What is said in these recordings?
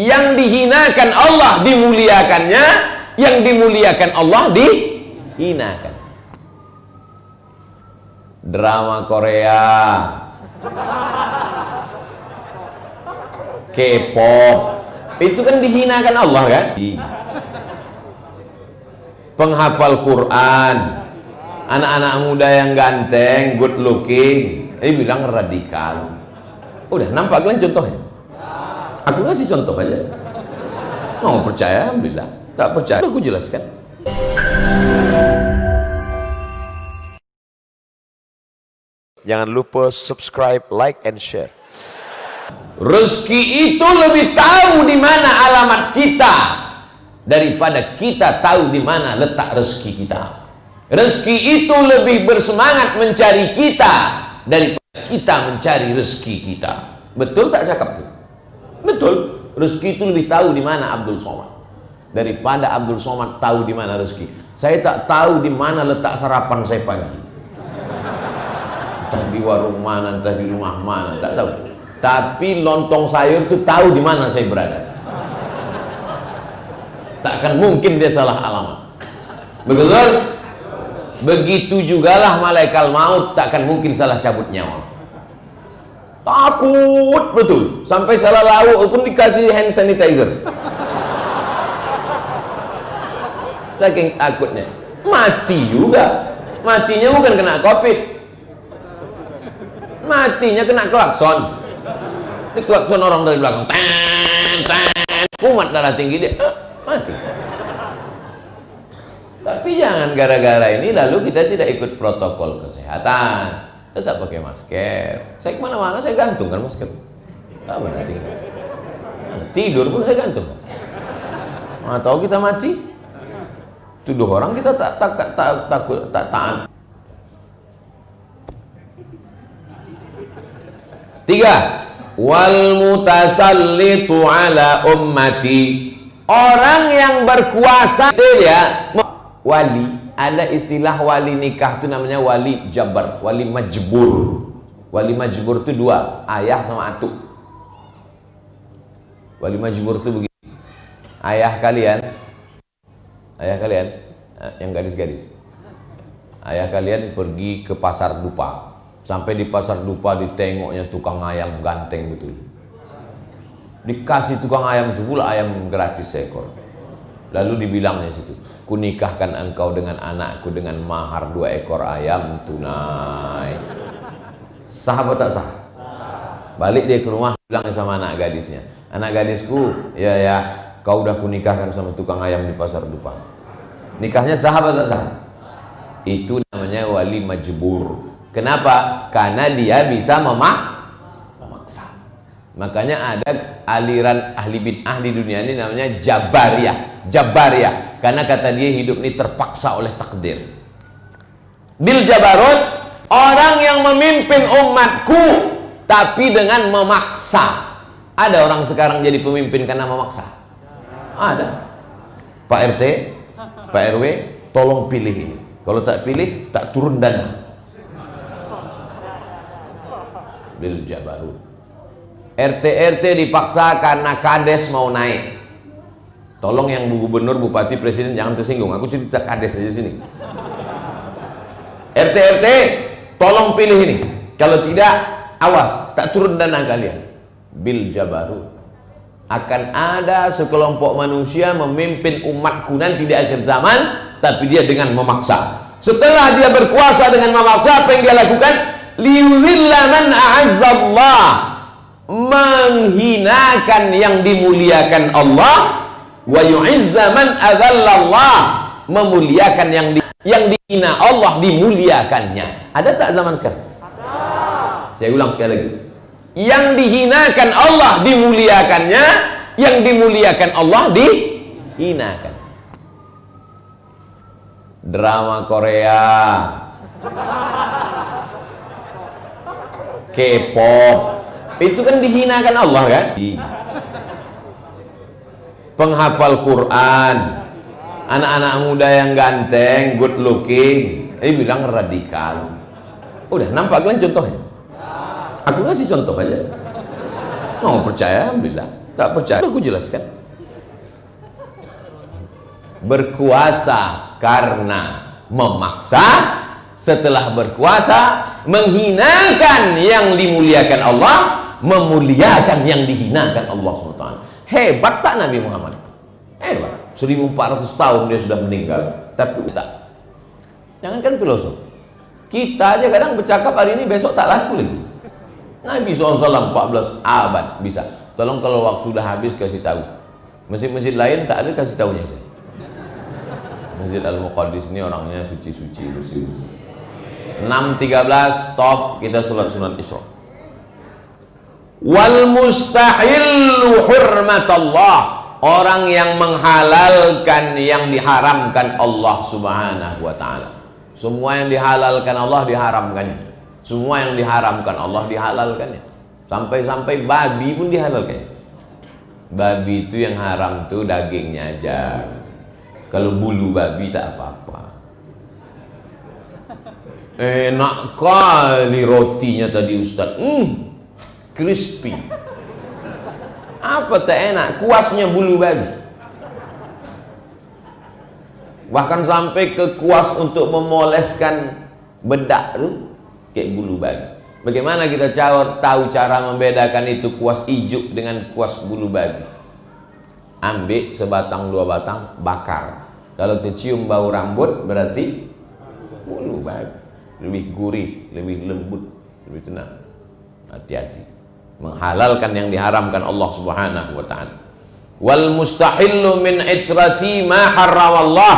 Yang dihinakan Allah dimuliakannya, yang dimuliakan Allah dihinakan. Drama Korea, K-pop, itu kan dihinakan Allah kan? Penghafal Quran, anak-anak muda yang ganteng, good looking, bilang radikal. Udah nampak kan contohnya? Aku kasih contoh aja. Mau percaya, alhamdulillah. Tak percaya, aku jelaskan. Jangan lupa subscribe, like, and share. Rezeki itu lebih tahu di mana alamat kita daripada kita tahu di mana letak rezeki kita. Rezeki itu lebih bersemangat mencari kita daripada kita mencari rezeki kita. Betul tak cakap tuh? Betul. Rezeki itu lebih tahu di mana Abdul Somad daripada Abdul Somad tahu di mana rezeki. Saya tak tahu di mana letak sarapan saya pagi. Entah di warung mana, entah di rumah mana, tak tahu. Tapi lontong sayur itu tahu di mana saya berada. Takkan mungkin dia salah alamat. Betul? Begitu jugalah malaikat maut takkan mungkin salah cabut nyawa. Takut betul, sampai salah lauk pun dikasih hand sanitizer. Saking takutnya, mati juga. Matinya bukan kena COVID, matinya kena klakson. Ini klakson orang dari belakang, ten ten, kumat darah tinggi dia, mati. Tapi jangan gara-gara ini lalu kita tidak ikut protokol kesehatan. Tetap pakai masker. Saya kemana-mana saya gantungkan masker. Tak benar tinggal. Tidur pun saya gantung. Tahu kita mati? Tuduh orang kita tak taat. 3. Wal mutasallitu ala ummati. Orang yang berkuasa itu ya wali. Ada istilah wali nikah itu namanya wali jabar, wali majbur. Wali majbur itu dua, ayah sama atuk. Wali majbur itu begini. Ayah kalian yang gadis-gadis. Ayah kalian pergi ke pasar dupa. Sampai di pasar dupa ditengoknya tukang ayam ganteng betul. Dikasih tukang ayam itu pula ayam gratis seekor. Lalu dibilangnya situ, kunikahkan engkau dengan anakku dengan mahar 2 ekor ayam tunai. Sah apa tak sah? Balik dia ke rumah, bilang sama anak gadisnya, anak gadisku, ya, kau udah kunikahkan sama tukang ayam di pasar dupa. Nikahnya sah apa tak sah? Itu namanya wali majbur. Kenapa? Karena dia bisa memaksa. Makanya ada aliran ahli bid'ah di dunia ini namanya Jabariyah, karena kata dia hidup ini terpaksa oleh takdir. Bil Jabarut, orang yang memimpin umatku tapi dengan memaksa. Ada orang sekarang jadi pemimpin karena memaksa? Ada. Pak RT, Pak RW, tolong pilih ini. Kalau tak pilih, tak turun dana. Bil Jabarut. RT dipaksa karena kades mau naik. Tolong yang gubernur, bupati, presiden jangan tersinggung. Aku cerita kades aja sini. RT tolong pilih ini. Kalau tidak, awas, tak turun dana kalian. Bil Jabarut. Akan ada sekelompok manusia memimpin umatku nanti di akhir zaman, tapi dia dengan memaksa. Setelah dia berkuasa dengan memaksa, apa yang dia lakukan? Liyudhilla man a'azzallah, menghinakan yang dimuliakan Allah, wa yu'izza man adhallallah, memuliakan yang dihina Allah dimuliakannya. Ada tak zaman sekarang? Saya ulang sekali lagi, yang dihinakan Allah dimuliakannya, yang dimuliakan Allah dihinakan. Drama Korea, K-pop, itu kan dihinakan Allah kan? Penghafal Quran, anak-anak muda yang ganteng, good looking, bilang radikal. Udah nampak kan contohnya? Aku kasih contoh aja. Mau percaya, alhamdulillah. Tak percaya? Aku jelaskan. Berkuasa karena memaksa, setelah berkuasa menghinakan yang dimuliakan Allah, memuliakan yang dihinakan Allah SWT. Hebat tak Nabi Muhammad? Hebat. 1400 tahun dia sudah meninggal, tapi tak. Jangankan filosof, kita aja kadang bercakap hari ini, besok tak laku lagi. Nabi SAW 14 abad bisa. Tolong kalau waktu udah habis kasih tahu. Masjid-masjid lain tak ada, kasih tahunya saya. Masjid Al-Muqaddis ini orangnya suci-suci, bersih-bersih. 6.13 stop, kita sholat sunat Isra. Wal mustahillu hurmatallah, orang yang menghalalkan yang diharamkan Allah Subhanahu wa taala. Semua yang dihalalkan Allah diharamkannya. Semua yang diharamkan Allah dihalalkannya. Sampai-sampai babi pun dihalalkan. Babi itu yang haram tuh dagingnya aja. Kalau bulu babi tak apa-apa. Enak kali rotinya tadi Ustaz. Crispy. Apa tak enak? Kuasnya bulu babi. Bahkan sampai ke kuas untuk memoleskan bedak tu kayak bulu babi. Bagaimana kita tahu cara membedakan itu kuas ijuk dengan kuas bulu babi? Ambil sebatang dua batang, bakar. Kalau tercium bau rambut berarti bulu babi. Lebih gurih, lebih lembut, lebih tenang. Hati-hati. Menghalalkan yang diharamkan Allah Subhanahu wa taala. Wal mustahillu min itrati ma harramallah,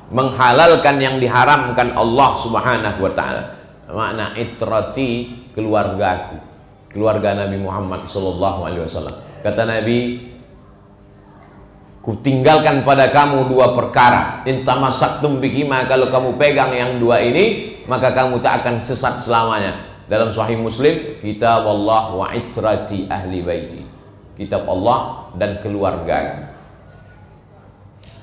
menghalalkan yang diharamkan Allah Subhanahu wa taala. Makna itrati, keluargaku, keluarga Nabi Muhammad sallallahu alaihi wasallam. Kata Nabi, kutinggalkan pada kamu dua perkara. In tamassaktum bihima, kalau kamu pegang yang dua ini, maka kamu tak akan sesat selamanya. Dalam Sahih Muslim, kitab Allah wa itrati ahli baiti, kitab Allah dan keluarga.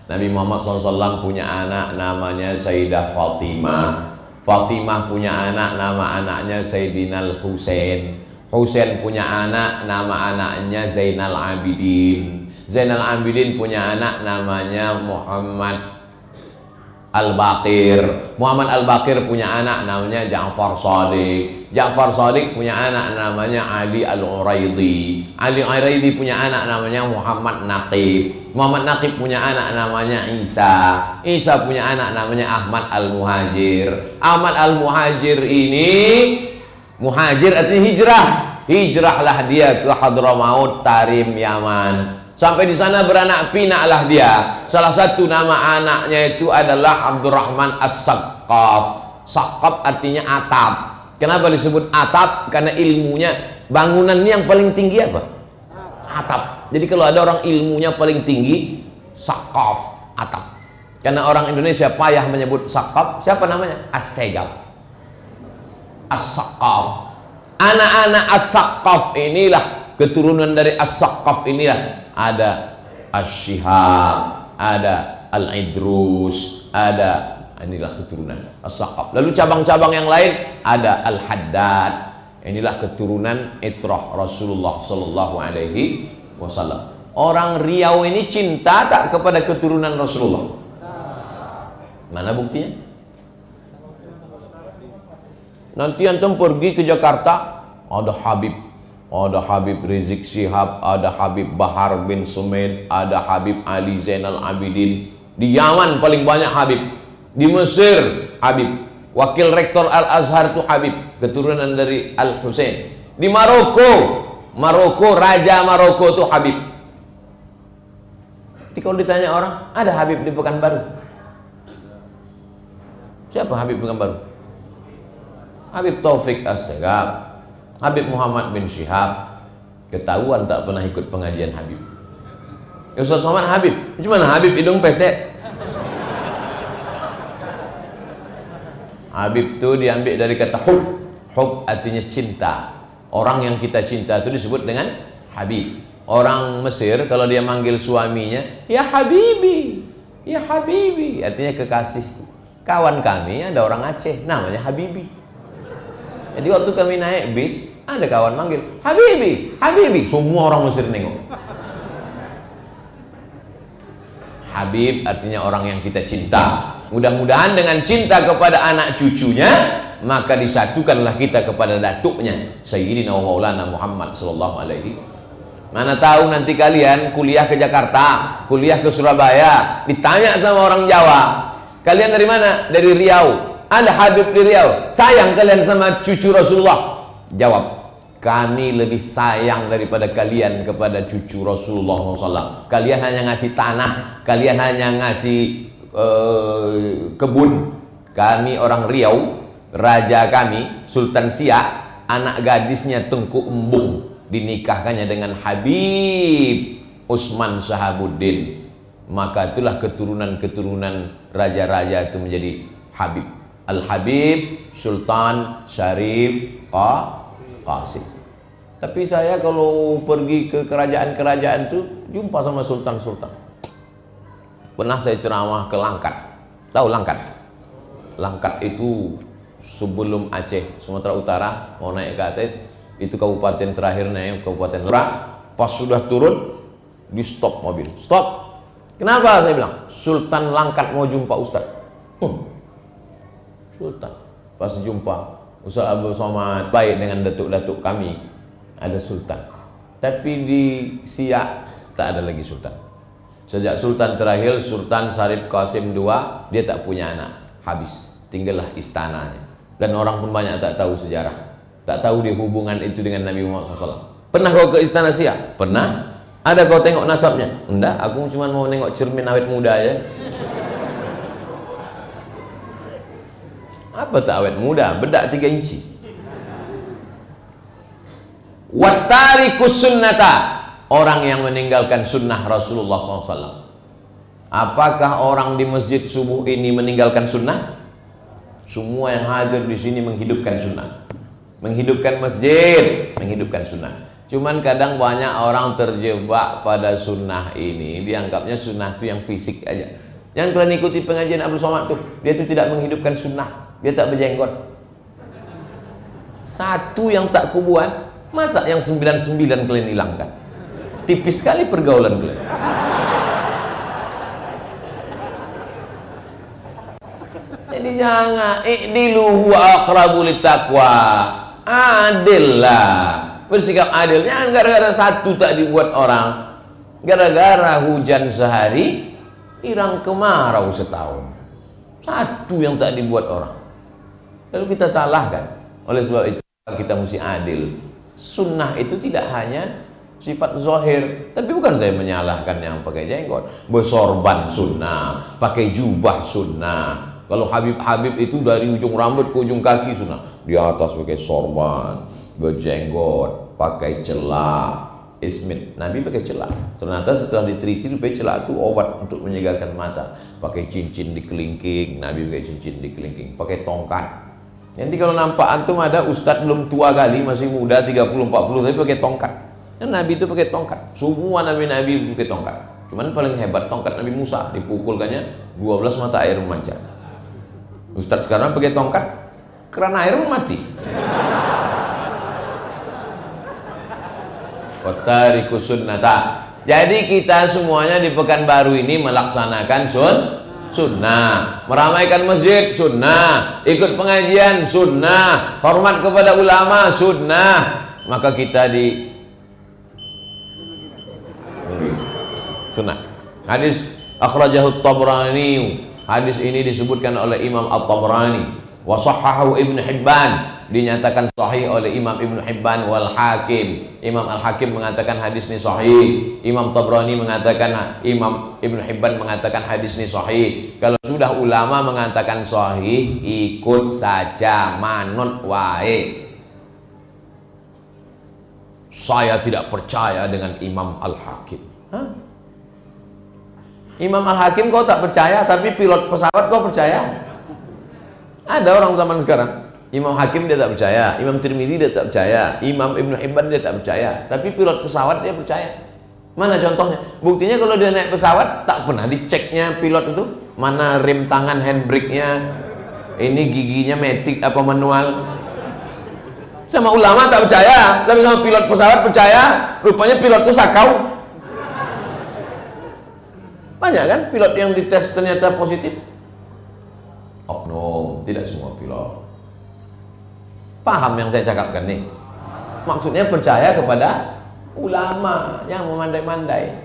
Nabi Muhammad SAW punya anak namanya Sayyidah Fatimah. Fatimah punya anak, nama anaknya Sayyidina Husain. Husain punya anak, nama anaknya Zainal Abidin. Zainal Abidin punya anak namanya Muhammad Al-Baqir. Muhammad Al-Baqir punya anak namanya Ja'far Shadiq. Ja'far Shadiq punya anak namanya Ali Al-Uraidi. Ali Al-Uraidi punya anak namanya Muhammad Naqib. Muhammad Naqib punya anak namanya Isa. Isa punya anak namanya Ahmad Al-Muhajir. Ahmad Al-Muhajir ini, muhajir artinya hijrah. Hijrahlah dia ke Hadramaut, Tarim, Yaman. Sampai di sana beranak pinaklah dia. Salah satu nama anaknya itu adalah Abdurrahman As-Saqqaf. Saqqaf artinya atap. Kenapa disebut atap? Karena ilmunya, bangunan ini yang paling tinggi apa? Atap. Jadi kalau ada orang ilmunya paling tinggi, Saqqaf, atap. Karena orang Indonesia payah menyebut Saqqaf, siapa namanya? As-Segaf, As-Saqqaf. Anak-anak As-Saqqaf inilah, keturunan dari As-Saqqaf inilah, ada Asy-Syihab, ada Al-Idrus, ada, inilah keturunan As-Saqqaf. Lalu cabang-cabang yang lain ada Al-Haddad. Inilah keturunan itrah Rasulullah sallallahu alaihi wasallam. Orang Riau ini cinta tak kepada keturunan Rasulullah? Mana buktinya? Nanti antum pergi ke Jakarta, ada Habib Rizik Syihab, ada Habib Bahar bin Sumaid, ada Habib Ali Zainal Abidin. Di Yaman paling banyak Habib. Di Mesir Habib. Wakil rektor Al-Azhar itu Habib, keturunan dari Al-Husain. Di Maroko, Raja Maroko itu Habib. Jadi kalau ditanya orang, ada Habib di Pekanbaru? Siapa Habib Pekanbaru? Habib Taufik As-Segaf, Habib Muhammad bin Syihab. Ketahuan tak pernah ikut pengajian Habib. Ustaz Somad Habib, gimana Habib hidung pesek? Habib itu diambil dari kata hub. Hub artinya cinta. Orang yang kita cinta itu disebut dengan Habib. Orang Mesir kalau dia manggil suaminya, ya Habibi, ya Habibi, artinya kekasihku. Kawan kami ada orang Aceh namanya Habibi. Jadi waktu kami naik bis, ada kawan manggil Habibi, Habibi, semua orang Mesir nengok. Habib artinya orang yang kita cinta. Mudah-mudahan dengan cinta kepada anak cucunya, maka disatukanlah kita kepada datuknya Sayyidina wa Maulana Muhammad sallallahu alaihi. Mana tahu nanti kalian kuliah ke Jakarta, kuliah ke Surabaya, ditanya sama orang Jawa, kalian dari mana? Dari Riau. Ada Habib di Riau. Sayang kalian sama cucu Rasulullah. Jawab, kami lebih sayang daripada kalian kepada cucu Rasulullah SAW. Kalian hanya ngasih tanah, kalian hanya ngasih kebun. Kami orang Riau, raja kami Sultan Siak, anak gadisnya Tengku Embung, dinikahkannya dengan Habib Utsman Shahabuddin. Maka itulah keturunan-keturunan raja-raja itu menjadi Habib. Al-Habib Sultan Syarif Qasim. Tapi saya kalau pergi ke kerajaan-kerajaan itu jumpa sama sultan-sultan. Pernah saya ceramah ke Langkat. Tahu Langkat? Langkat itu sebelum Aceh, Sumatera Utara, mau naik ke atas, itu kabupaten terakhir naik, Kabupaten Merak. Pas sudah turun, di stop mobil. Stop. Kenapa? Saya bilang, Sultan Langkat mau jumpa Ustaz. Sultan. Pas jumpa, Ustaz Abdul Somad baik dengan datuk-datuk kami, ada sultan. Tapi di Siak tak ada lagi sultan. Sejak sultan terakhir, Sultan Syarif Qasim II, dia tak punya anak, habis, tinggallah istananya. Dan orang pun banyak tak tahu sejarah, tak tahu dia hubungan itu dengan Nabi Muhammad SAW. Pernah kau ke istana Siak? Pernah. Ada kau tengok nasabnya? Enggak, aku cuma mau nengok cermin awet muda aja. Apa tak awet muda? Bedak 3 inci. Wattarikus sunnata, orang yang meninggalkan sunnah Rasulullah SAW. Apakah orang di masjid subuh ini meninggalkan sunnah? Semua yang hadir di sini menghidupkan sunnah, menghidupkan masjid, menghidupkan sunnah. Cuman kadang banyak orang terjebak pada sunnah ini, dianggapnya sunnah itu yang fisik aja. Yang kalian ikuti pengajian Abdul Somad tuh, dia itu tidak menghidupkan sunnah. Dia tak berjenggot. Satu yang tak kubuat, masa yang 99 kalian hilangkan? Tipis sekali pergaulan kalian. Jadi jangan i'dilu huwa aqrabu littaqwa. Adil lah, bersikap adil. Jangan gara-gara satu tak dibuat orang, gara-gara hujan sehari hilang kemarau setahun. Satu yang tak dibuat orang, lalu kita salahkan. Oleh sebab itu kita mesti adil. Sunnah itu tidak hanya sifat zahir. Tapi bukan saya menyalahkan yang pakai jenggot, bersorban sunnah, pakai jubah sunnah. Kalau Habib-Habib itu dari ujung rambut ke ujung kaki sunnah. Di atas pakai sorban, berjenggot, pakai celak. Ismit, Nabi pakai celak. Ternyata setelah diteliti, celak itu obat untuk menyegarkan mata. Pakai cincin di kelingking, Nabi pakai cincin di kelingking. Pakai tongkat. Nanti kalau nampak antum ada ustadz belum tua kali, masih muda 30-40, tapi pakai tongkat. Dan Nabi itu pakai tongkat. Semua Nabi pakai tongkat. Cuman paling hebat tongkat Nabi Musa, dipukulkannya 12 mata air memancar. Ustadz sekarang pakai tongkat, keran air mati. Wattarikus sunnata. Jadi kita semuanya di Pekanbaru ini melaksanakan sunnah, meramaikan masjid sunnah, ikut pengajian sunnah, hormat kepada ulama sunnah. Maka kita di sunnah. Hadis akhrajahu Tabrani. Hadis ini disebutkan oleh Imam At-Tabrani. Wa sahhahu Ibnu Hibban, dinyatakan sahih oleh Imam Ibnu Hibban wal Hakim. Imam Al-Hakim mengatakan hadis ini sahih. Imam Tabrani mengatakan, Imam Ibnu Hibban mengatakan hadis ini sahih. Kalau sudah ulama mengatakan sahih, ikut saja, manut wae. Saya tidak percaya dengan Imam Al-Hakim. Imam Al-Hakim kau tak percaya, tapi pilot pesawat kau percaya? Ada orang zaman sekarang, Imam Hakim dia tak percaya, Imam Tirmidzi dia tak percaya, Imam Ibnu Hibban dia tak percaya, tapi pilot pesawat dia percaya. Mana contohnya? Buktinya kalau dia naik pesawat tak pernah diceknya pilot itu, mana rem tangan handbrake-nya, ini giginya matic apa manual. Sama ulama tak percaya, tapi sama pilot pesawat percaya. Rupanya pilot itu sakau. Banyak kan pilot yang dites ternyata positif. Oknum, tidak semua pilot. Paham yang saya cakapkan nih? Maksudnya percaya kepada ulama yang memandai-mandai.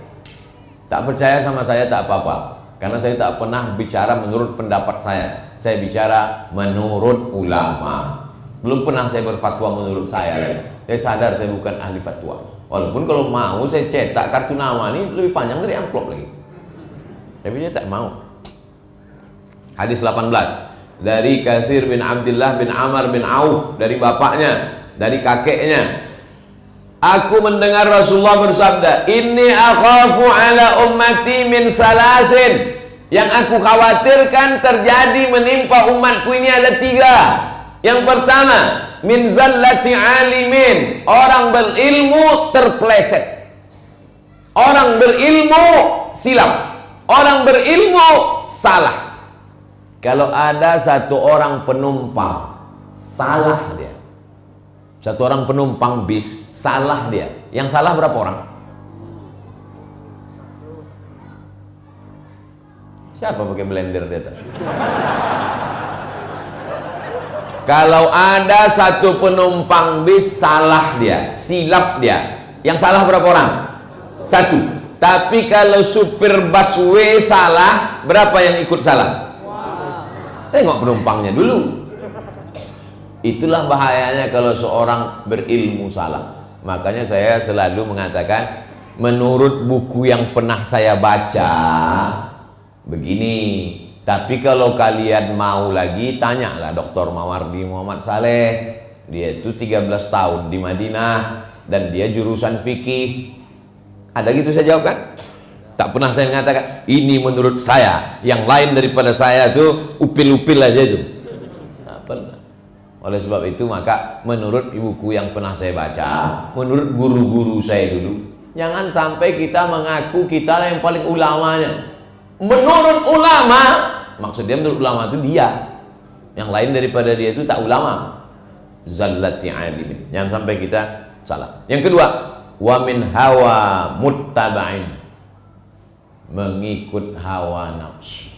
Tak percaya sama saya tak apa-apa, karena saya tak pernah bicara menurut pendapat saya. Saya bicara menurut ulama. Belum pernah saya berfatwa menurut saya. Saya sadar saya bukan ahli fatwa. Walaupun kalau mau saya cetak kartu nama ini lebih panjang dari amplop lagi. Tapi dia tak mau. Hadis 18 dari Katsir bin Abdullah bin Amr bin Auf, dari bapaknya, dari kakeknya. Aku mendengar Rasulullah bersabda, "Inni akhafu ala ummati min salasin." Yang aku khawatirkan terjadi menimpa umatku ini ada 3. Yang pertama, min zallati alimin, orang berilmu terpleset. Orang berilmu silap. Orang berilmu salah. Kalau ada satu orang penumpang salah dia, satu orang penumpang bis salah dia, yang salah berapa orang? Siapa pakai blender di atas? Kalau ada satu penumpang bis salah dia, silap dia, yang salah berapa orang? 1. Tapi kalau supir busway salah, berapa yang ikut salah? Tengok penumpangnya dulu. Itulah bahayanya kalau seorang berilmu salah. Makanya saya selalu mengatakan, menurut buku yang pernah saya baca begini. Tapi kalau kalian mau lagi, tanyalah Dr. Mawardi Muhammad Saleh. Dia itu 13 tahun di Madinah dan dia jurusan fikih. Ada gitu saya jawab kan? Tak pernah saya mengatakan ini menurut saya, yang lain daripada saya tuh upil-upil aja itu. Tak pernah. Oleh sebab itu maka menurut buku yang pernah saya baca, menurut guru-guru saya dulu, jangan sampai kita mengaku kita yang paling ulamanya. Menurut ulama, maksudnya menurut ulama itu dia, yang lain daripada dia itu tak ulama. Zallati alimin. Jangan sampai kita salah. Yang kedua, wa min hawa muttaba'in, mengikut hawa nafsu.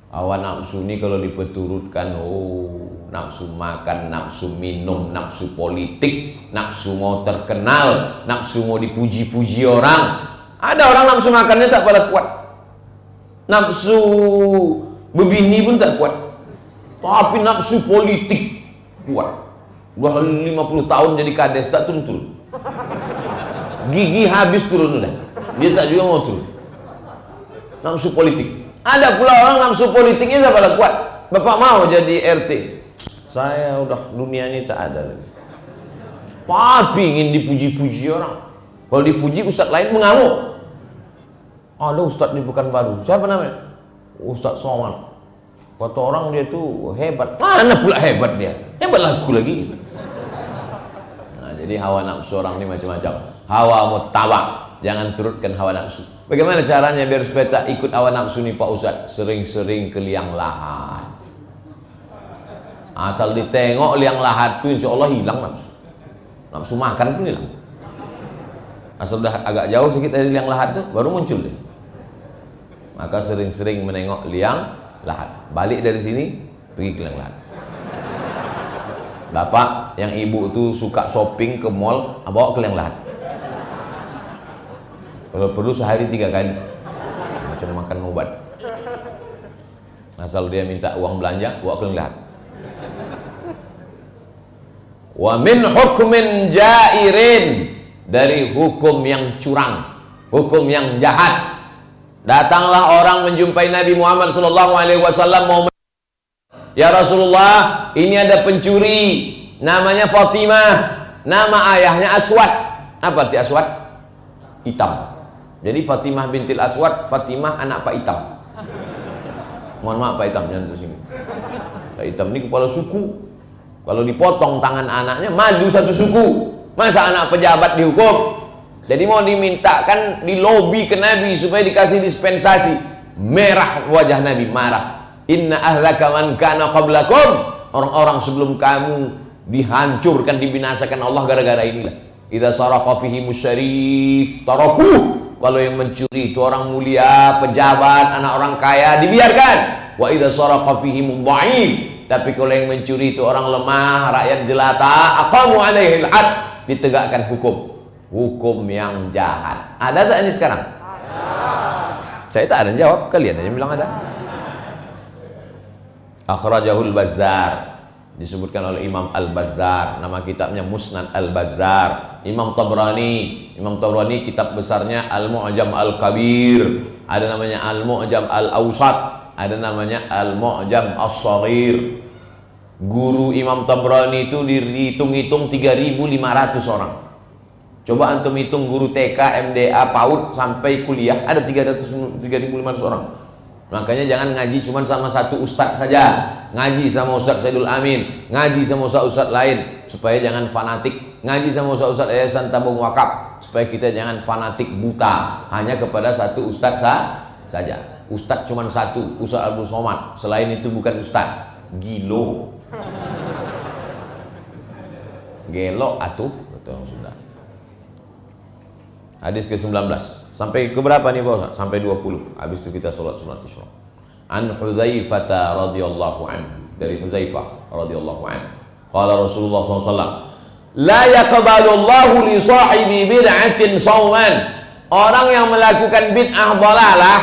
Hawa nafsu ini kalau dipeturutkan, nafsu makan, nafsu minum, nafsu politik, nafsu mau terkenal, nafsu mau dipuji-puji orang. Ada orang nafsu makannya tak pada kuat, nafsu berbini pun tak kuat, tapi nafsu politik kuat. Udah 50 tahun jadi kades tak turun-turun, gigi habis turun udah, dia tak juga mau turun. Nafsu politik. Ada pula orang nafsu politiknya tak pada kuat. Bapak mau jadi RT, saya udah dunia ini tak ada lagi, tapi ingin dipuji-puji orang. Kalau dipuji ustadz lain mengamuk. Ada ustadz di Pekanbaru, siapa namanya? Ustadz Somad. Kata orang dia tuh hebat. Mana pula hebat dia? Hebat lagu lagi. Nah, jadi hawa nafsu orang ini macam-macam. Hawa muttaba', jangan turutkan hawa nafsu. Bagaimana caranya biar supaya tak ikut hawa nafsu nih Pak Ustadz? Sering-sering ke liang lahat. Asal ditengok liang lahat tuh insya Allah hilang nafsu. Nafsu makan pun hilang. Asal udah agak jauh sedikit dari liang lahat tuh baru muncul deh. Maka sering-sering menengok liang lahat. Balik dari sini pergi ke liang lahat. Bapak yang ibu tuh suka shopping ke mall, bawa ke liang lahat. Kalau perlu sehari 3 kali, macam makan obat. Asal dia minta uang belanja, bawa ke liang lahat. Wa min hukmin jairin, dari hukum yang curang, hukum yang jahat. Datanglah orang menjumpai Nabi Muhammad SAW mau, ya Rasulullah, ini ada pencuri namanya Fatimah, nama ayahnya Aswad. Apa arti Aswad? Hitam. Jadi Fatimah bintil Aswad, Fatimah anak Pak Hitam. Mohon maaf Pak Hitam, jangan tersinggung. Pak Hitam ini kepala suku. Kalau dipotong tangan anaknya, maju satu suku. Masa anak pejabat dihukum? Jadi mau dimintakan di lobi ke Nabi supaya dikasih dispensasi. Merah wajah Nabi, marah. Inna ahlaka man kana qablakum, orang-orang sebelum kamu dihancurkan, dibinasakan Allah gara-gara inilah. Idza saraqa fihi musyarif tarakuh, Kalau yang mencuri itu orang mulia, pejabat, anak orang kaya, dibiarkan. Wa idza saraqa fihim dha'if. Tapi kalau yang mencuri itu orang lemah, rakyat jelata, aqamu alaihi al-had, ditegakkan hukum yang jahat. Ada tak ini sekarang? Saya tak ada jawab, kalian aja bilang ada. Akhrajahul Bazzar, disebutkan oleh Imam Al-Bazzar, nama kitabnya Musnad Al-Bazzar. Imam Tabrani kitab besarnya Al-Mu'jam Al-Kabir, ada namanya Al-Mu'jam Al-Awsat, ada namanya Al-Mu'jam As-Saghir. Guru Imam Tabrani itu dihitung-hitung 3.500 orang. Coba antum hitung guru TK, MDA, PAUD sampai kuliah, ada 3.500 orang. Makanya jangan ngaji cuma sama satu ustadz saja. Ngaji sama Ustadz Saidul Amin, ngaji sama ustadz lain, supaya jangan fanatik. Ngaji sama ustadz Yayasan Tabung Wakaf, supaya kita jangan fanatik buta hanya kepada satu ustadz saja. Ustadz cuma satu, Ustadz Abdul Somad. Selain itu bukan ustadz. Gilo. Gelo atuh, betul sudah. Hadis ke-19. Sampai ke berapa nih Pak Ustaz? Sampai 20. Habis itu kita sholat sunat Isra. An Hudzaifah radhiyallahu anhu, dari Hudzaifah radhiyallahu anhu. Qala Rasulullah SAW, la yaqbalu Allahu li sahibi bid'atin shauman. Orang yang melakukan bid'ah dhalalah,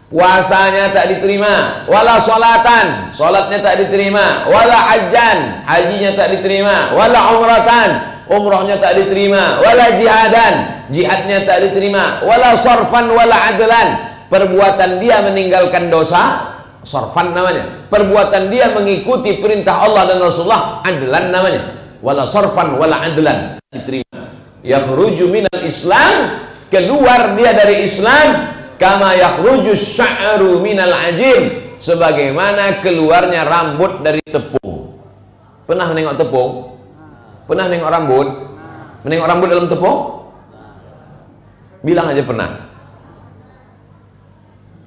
puasanya tak diterima, wala salatan, salatnya tak diterima, wala hajjan, hajinya tak diterima, wala umratan, umrahnya tak diterima, wala jihadan, jihadnya tak diterima, wala sarfan wala adlan, perbuatan dia meninggalkan dosa, sarfan namanya, perbuatan dia mengikuti perintah Allah dan Rasulullah, adlan namanya, wala sarfan wala adlan, diterima. Yakhruju minal Islam, keluar dia dari Islam, kama yakhruju sya'ru minal ajim, sebagaimana keluarnya rambut dari tepung. Pernah menengok tepung? Pernah nengok rambut? Menengok rambut dalam tepung? Bilang aja pernah.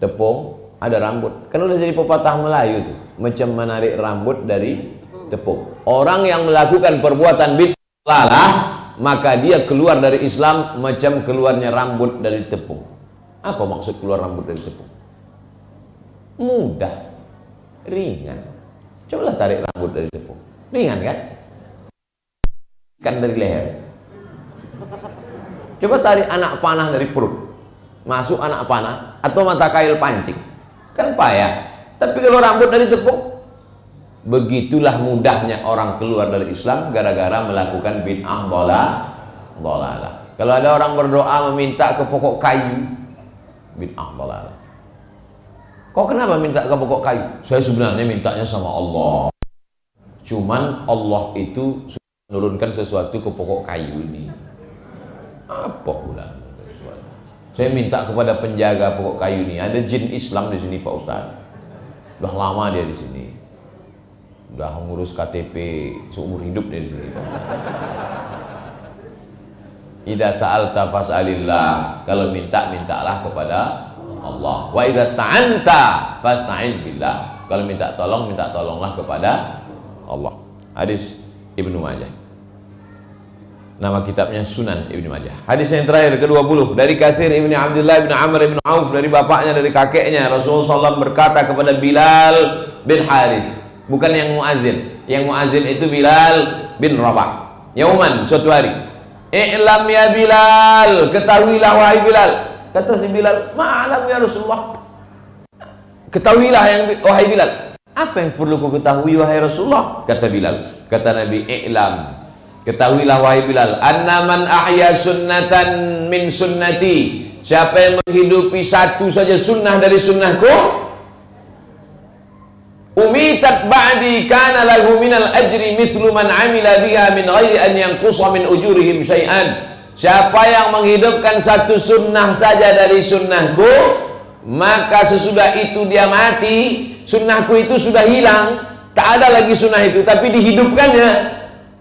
Tepung ada rambut. Kan udah jadi pepatah Melayu tuh, macam menarik rambut dari tepung. Orang yang melakukan perbuatan bid'ah, maka dia keluar dari Islam macam keluarnya rambut dari tepung. Apa maksud keluar rambut dari tepung? Mudah, ringan. Cobalah tarik rambut dari tepung. Ringan kan? Kan dari leher. Coba tarik anak panah dari perut, masuk anak panah atau mata kail pancing, kan payah. Tapi kalau rambut dari tepung, begitulah mudahnya orang keluar dari Islam gara-gara melakukan bid'ah dhalalah. Kalau ada orang berdoa meminta ke pokok kayu, bid'ah dhalalah. Kok kenapa minta ke pokok kayu? Saya sebenarnya mintanya sama Allah, cuman Allah itu menurunkan sesuatu ke pokok kayu ini. Apa pula? Saya minta kepada penjaga pokok kayu ini. Ada jin Islam di sini Pak Ustaz. Udah lama dia di sini. Udah ngurus KTP seumur hidup dia di sini Pak Ustaz. Idza sa'alta fas'alillah. Kalau minta, mintalah kepada Allah. Wa idza sta'anta fasta'in billah. Kalau minta tolong, minta tolonglah kepada Allah. Hadis Ibnu Majah. Nama kitabnya Sunan Ibnu Majah. Hadis yang terakhir ke-20 dari Kasir Ibnu Abdullah Ibnu Amr Ibnu Auf, dari bapaknya, dari kakeknya, Rasulullah SAW berkata kepada Bilal bin Haris, bukan yang muazin. Yang muazin itu Bilal bin Rabah. Yauman, suatu hari, i'lam ya Bilal, ketahuilah wahai Bilal. Kata si Bilal, ma'alam ya Rasulullah. Ketahuilah yang wahai Bilal. Apa yang perlu kau ketahui wahai Rasulullah? Kata Bilal. Kata Nabi, i'lam, ketahuilah wahai Bilal, anna man ahya sunnatan min sunnati, siapa yang menghidupi satu saja sunnah dari sunnahku, umitat ba'di kana lahu minal ajri mithlu man amila biha min ghairi an yanqusa min ujurihim syai'an. Siapa yang menghidupkan satu sunnah saja dari sunnahku, maka sesudah itu dia mati, sunnahku itu sudah hilang, tak ada lagi sunnah itu, tapi dihidupkannya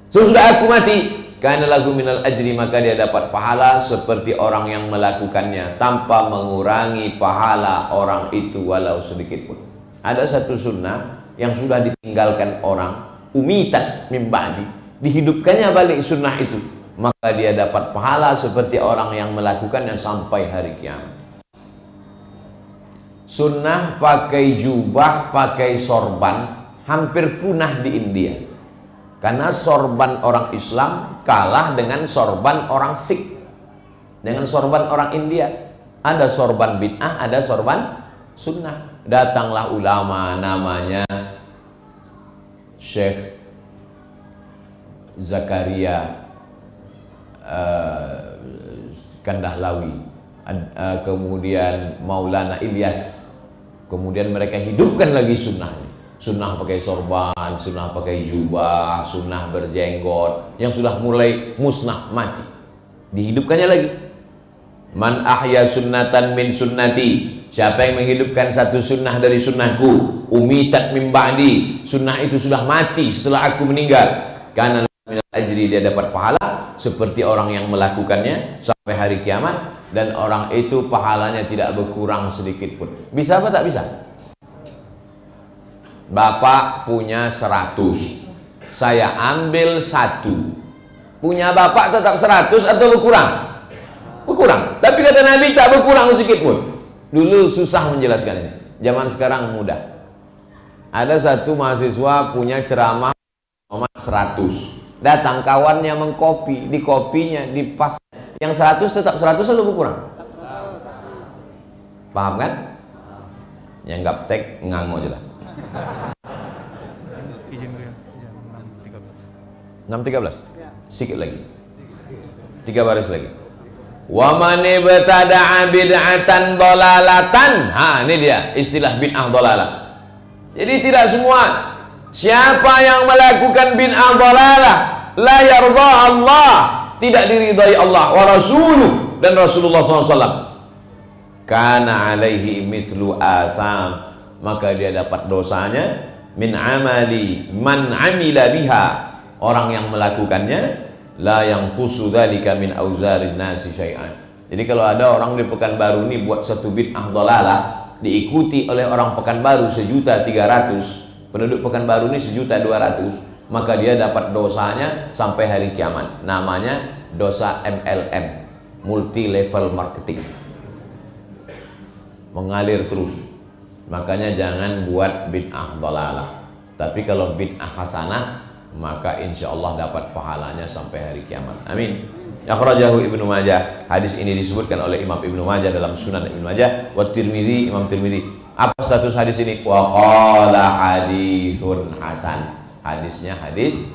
sesudah aku mati, karena lagu minal ajri, maka dia dapat pahala seperti orang yang melakukannya tanpa mengurangi pahala orang itu walau sedikit pun. Ada satu sunnah yang sudah ditinggalkan orang, umitan min ba'di, dihidupkannya balik sunnah itu, maka dia dapat pahala seperti orang yang melakukannya sampai hari kiamat. Sunnah pakai jubah, pakai sorban hampir punah di India, karena sorban orang Islam kalah dengan sorban orang Sikh, dengan sorban orang India. Ada sorban bid'ah, ada sorban sunnah. Datanglah ulama namanya Syekh Zakaria Kandahlawi, kemudian Maulana Ilyas, kemudian mereka hidupkan lagi sunnahnya. Sunnah pakai sorban, sunnah pakai jubah, sunnah berjenggot yang sudah mulai musnah, mati, dihidupkannya lagi. Man ahya sunnatan min sunnati, siapa yang menghidupkan satu sunnah dari sunnahku, umitat min ba'di, sunnah itu sudah mati setelah aku meninggal, karena minal ajri, dia dapat pahala seperti orang yang melakukannya sampai hari kiamat, dan orang itu pahalanya tidak berkurang sedikit pun. Bisa apa tak bisa? Bapak punya 100, saya ambil 1, punya bapak tetap 100 atau berkurang? Berkurang. Tapi kata Nabi tak berkurang sedikit pun. Dulu susah menjelaskan ini, zaman sekarang mudah. Ada satu mahasiswa punya ceramah nomor 100, datang kawannya mengkopi, di kopinya, di pas yang 100 tetap 100 lalu berkurang. Paham kan? Yang gaptek ngango aja lah. 6.13, sedikit lagi, 3 baris lagi. Wa man ibtada'a bid'atan dhalalatan. Ini dia istilah bid'ah dhalalah. Jadi tidak semua, siapa yang melakukan bid'ah dhalalah la yarda Allah, tidak diridai Allah wa rasuluh dan Rasulullah SAW, kana alaihi mithlu atham, maka dia dapat dosanya min amali man amila biha, orang yang melakukannya, la yang dzalika min auzarin nasi syai'an. Jadi kalau ada orang di Pekanbaru ini buat satu bid'ah dhalalah, diikuti oleh orang Pekanbaru 1.300.000, penduduk Pekanbaru ini 1.200.000, maka dia dapat dosanya sampai hari kiamat. Namanya dosa MLM, multi level marketing, mengalir terus. Makanya jangan buat bid'ah dhalalah. Tapi kalau bid'ah hasanah, maka insya Allah dapat pahalanya sampai hari kiamat. Amin. Akhrajahu Ibnu Majah. Hadis ini disebutkan oleh Imam Ibnu Majah dalam Sunan Ibnu Majah, wa Tirmidzi, Imam Tirmidzi. Apa status hadis ini? Wa qala hadisun hasan. Hadisnya hadis